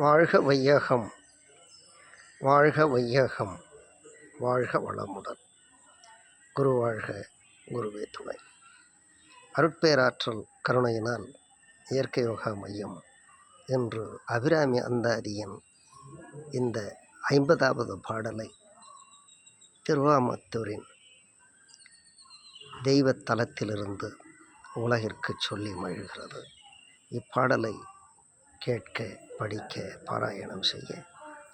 வாழ்க வையகம், வாழ்க வையகம், வாழ்க வளமுடன். குரு வாழ்க, குருவே துணை. அருட்பேராற்றல் கருணையினால் இயற்கை யோகா மையம் என்று அபிராமி அந்தாதியின் இந்த 50வது பாடலை திருவாமத்தூரின் தெய்வத்தலத்திலிருந்து உலகிற்கு சொல்லி மகிழ்கிறது. இப்பாடலை கேட்க, படிக்க, பாராயணம் செய்ய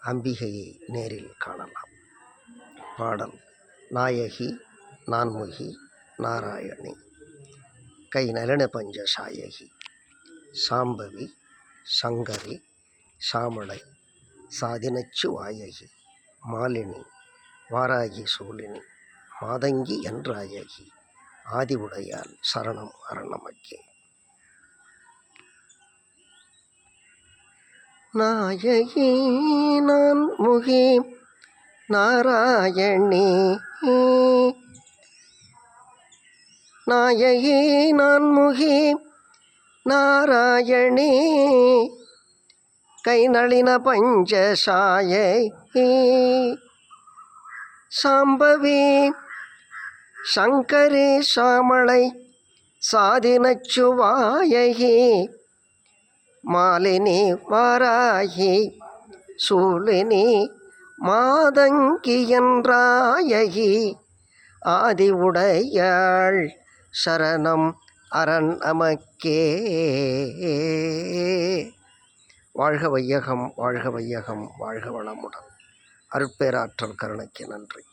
அம்பிகையை நேரில் காணலாம். பாடல்: நாயகி நான்முகி நாராயணி, கை நளின பஞ்ச சாயகி, சாம்பவி சங்கரி சாமளை சாதினச்சு வாயகி, மாலினி வாராகி சூலினி, மாதங்கி என்றாயகி, ஆதி உடையால் சரணம் அரணமக்கே. நாயகி நான்முகி நாராயணி, நாயகி நான்முகி நாராயணி, கை நளின பஞ்சசாயகி, சாம்பவி சங்கரி சாமளை சாதினச்சு வாயகி, மாலினி வாராகி சூலினி, மாதங்கி என்றாயகி, ஆதி உடையாள் சரணம் அரண் நமக்கே. வாழ்க வையகம், வாழ்க வையகம், வாழ்க வளமுடன். அருட்பேராற்றல் கருணைக்கு நன்றி.